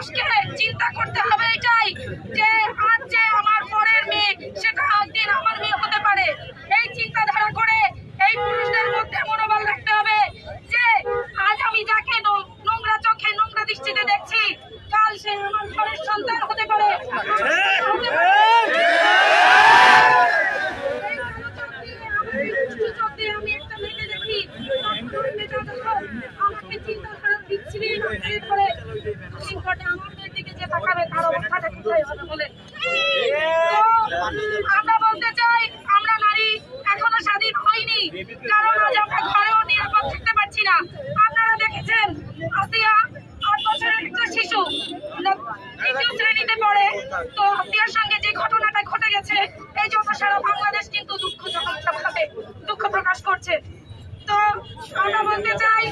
মানুষকে চিন্তা করতে হবে এটাই যে আজ যে আমার পরের মেয়ে সেটা একদিন আমার মেয়ে হতে পারে। এই চিন্তাধারা করে এই পুরুষদের মধ্যে মনোবল রাখতে হবে যে আজ আমি যাকে নোংরা চোখে নোংরা দৃষ্টিতে দেখছি কাল সে আমার ঘরের সন্তান হতে পারে। আমি একটা মেয়েকে দেখি আমাকে চিন্তাধারা বিচ্ছিরি করে আমার মেয়ের দিকে যে তাকাবে তার অবস্থাটা কোথায় হবে বলে। আমরা বলতে চাই আমরা নারী এখনো স্বাধীন হইনি, কারণ আজ আমরা ঘরেও নিরাপদ থাকতে পারছি না। আপনারা দেখেছেন আসিয়া ৮ বছরের একটা শিশু তৃতীয় শ্রেণীতে পড়ে, তো আসিয়ার সঙ্গে যে ঘটনাটা ঘটে গেছে এই জন্য সারা বাংলাদেশ কিন্তু দুঃখ প্রকাশ করছে। তো আমরা বলতে চাই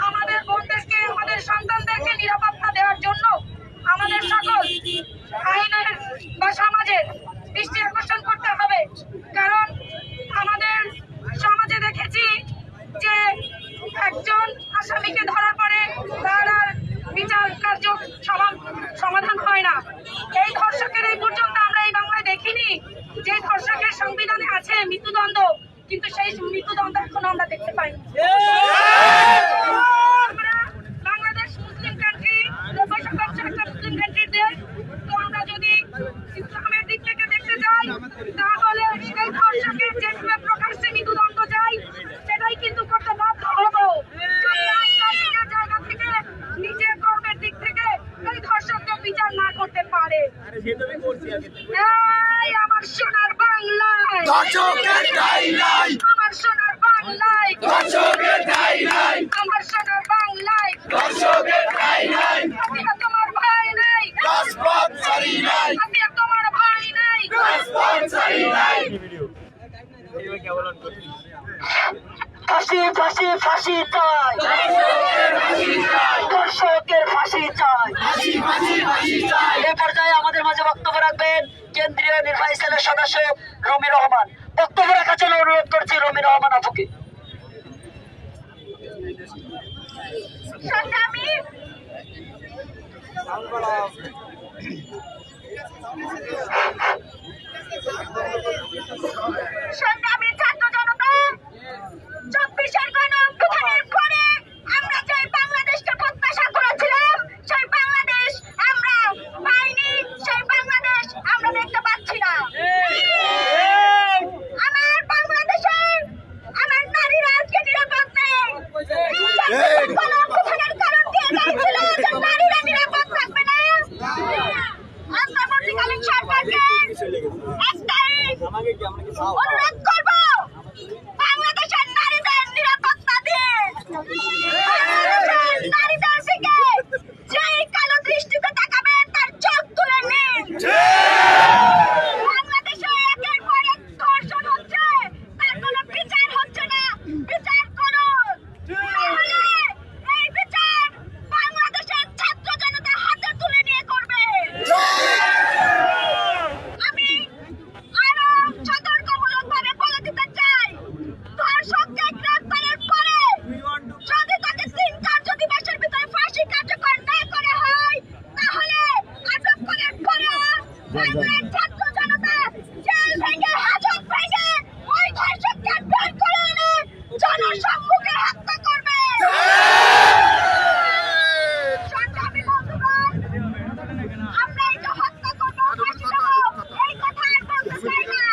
আমাদের বোনদেরকে আমাদের সন্তানদেরকে নিরাপত্তা দেওয়ার জন্য আমাদের সকল আইনের বা সমাজের দৃষ্টি আকর্ষণ করতে হবে, কারণ আমাদের সমাজে দেখেছি যে একজন আসামিকে ধরার পরে তার আর বিচার কার্য সমাধান হয় না। এই ধর্ষকের এই পর্যন্ত আমরা এই বাংলায় দেখিনি যে ধর্ষকের সংবিধানে আছে মৃত্যুদণ্ড, কিন্তু সেই মৃত্যুদণ্ড এখনো আমরা দেখতে পাই। আমরা বাংলাদেশ মুসলিম কান্ট্রি, 90% একটা মুসলিম কান্ট্রির দেশ, তো আমরা যদি ইসলামের দিক থেকে দেখতে যাই তাহলে সেই ধর্ষকের যেভাবে প্রকাশ্যে মৃত্যুদণ্ড চাই সেটাই কিন্তু করতে বাধ্য হবো। নিজের জায়গা থেকে নিজের কর্মের দিক থেকে এই ধর্ষককে বিচার না করতে পারে। আমার সোনার বাংলায় আমার সোনার বাংলায় আমার সোনার বাংলায় আমি তোমার ভাই নাই, আমি তোমার ভাই নাই। ফাঁসি ফাঁসি ফাঁসি চাই, ধর্ষকের ফাঁসি চাই। এ পর্যায়ে আমাদের মাঝে বক্তব্য রাখবেন কেন্দ্রীয় নির্বাহী সেলের সদস্য রুমি রহমান। বক্তব্য রাখার জন্য অনুরোধ করছি রুমি রহমান আপুকে। সংগ্রামী ছাত্র জনতা, 24-এর গণঅভ্যুত্থানের পরে আমরা যে বাংলাদেশকে প্রত্যাশা করেছিলাম সেই বাংলাদেশ আমরা পাইনি, সেই বাংলাদেশ আমরা দেখতে পাচ্ছি না। আমার বাংলাদেশে আমার নারীরা আজকে নিরাপদ নেই। গণঅভ্যুত্থানের কারণ দিয়ে যাচ্ছিল যে নারীরা নিরাপদ থাকবে না। অন্তর্বর্তীকালীন সরকারকে একটাই অনুরোধ করব, বাংলাদেশের নারীদের নিরাপত্তা দিন। বাংলাদেশের নারীদের দিকে যেই কালো দৃষ্টিতে তাকাবে তার চোখ তুলে নিন। বাংলাদেশে একের পর এক ধর্ষণ হচ্ছে, তার কোনো বিচার হচ্ছে না, বিচার করুন। তাহলে এই বিচার বাংলাদেশের ছাত্র জনতা হাতে তুলে নিয়ে করবে। আমি আরো সতর্কমূলকভাবে বলে দিতে চাই, ধর্ষককে গ্রেফতারের পরে যদি তাকে 3-4 দিবসের ভিতরে ফাঁসি কার্যকর না করা হয় তাহলে আটক করার পরেও বাংলার ছাত্র জনতা জেল ভেঙে হাজত ভেঙে ওই ধর্ষককে বের করে এনে জনসম্মুখে হত্যা করবে। সংগ্রামী বন্ধুগণ, আমরা এই যে হত্যা করবো, ফাঁসি দেবো, এই কথা আর বলতে চাই না।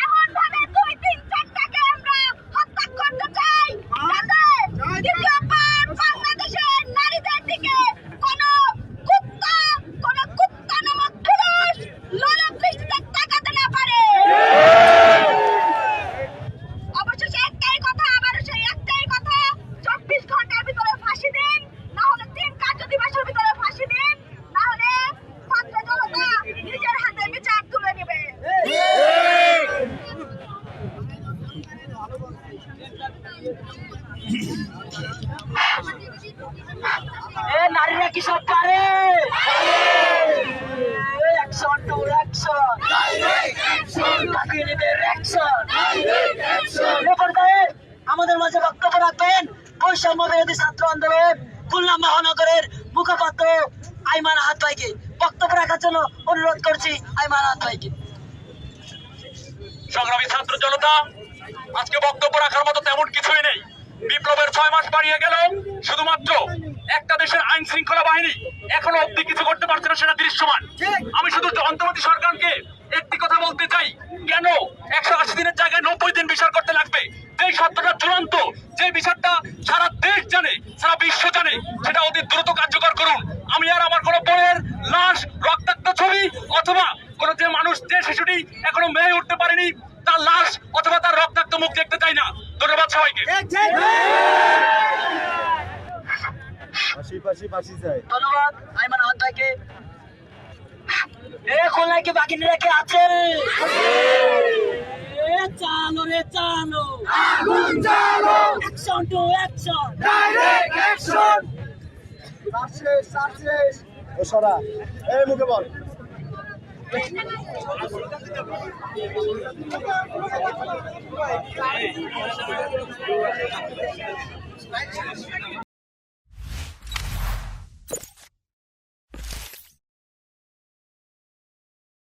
এমন ভাবে 2-3-4টাকে আমরা হত্যা করতে চাই যাতে দ্বিতীয়বার বাংলাদেশের নারীদের দিকে কোন কুত্তা নামক পুরুষ লোলক দৃষ্টিতে তাকাতে না পারে। অবশেষে একটাই কথা, আবারও সেই একটাই কথা, 24 ঘন্টার ভিতরে ফাঁসি দিন, না হলে 3 কার্যদিবসের ভিতরে ফাঁসি দিন, না হলে ছাত্র জনতা নিজের হাতে বিচার তুলে নেবে। নারীরা কি সব পারে? অ্যাকশন টু অ্যাকশন, আমাদের মাঝে বক্তব্য রাখবেন বৈষম্য বিরোধী ছাত্র আন্দোলন খুলনা মহানগরের মুখপাত্র আইমান আহাত ভাইকে বক্তব্য রাখার জন্য অনুরোধ করছি আইমান আহাত ভাইকে। সংগ্রামী ছাত্র জনতা, আজকে বক্তব্য রাখার মতো তেমন কিছুই নেই। বিপ্লবের 6 মাস পাড়িয়ে গেল, শুধুমাত্র একটা দেশের আইন শৃঙ্খলা বাহিনী এখনো অব্দি কিছু করতে পারছে না, সেটা দৃশ্যমান। আমি শুধু অন্তর্বর্তী সরকারকে একটি কথা বলতে চাই, কেন 180 দিনের জায়গায় 90 দিন বিচার করতে লাগবে? যেই সত্যটা চূড়ান্ত, যে বিচারটা সারা দেশ জানে, সারা বিশ্ব জানে, সেটা অতি দ্রুত কার্যকর করুন। আমি আর আমার কোনো বোনের লাশ, রক্তাক্ত ছবি, অথবা কোনো যে মানুষ, যে শিশুটি এখনো মেয়ে উঠতে পারেনি, তার লাশ অথবা তার রক্তাক্ত মুখ দেখতে চাই না। ধন্যবাদ সবাইকে। ধন্যবাদ আইমান আহাত ভাইকে। খুলনায় কি বাকি রেখে আছে? চালো রে চালো, আগুন জ্বালো, action to action, direct action. Success ও সরা এই মুখে বল।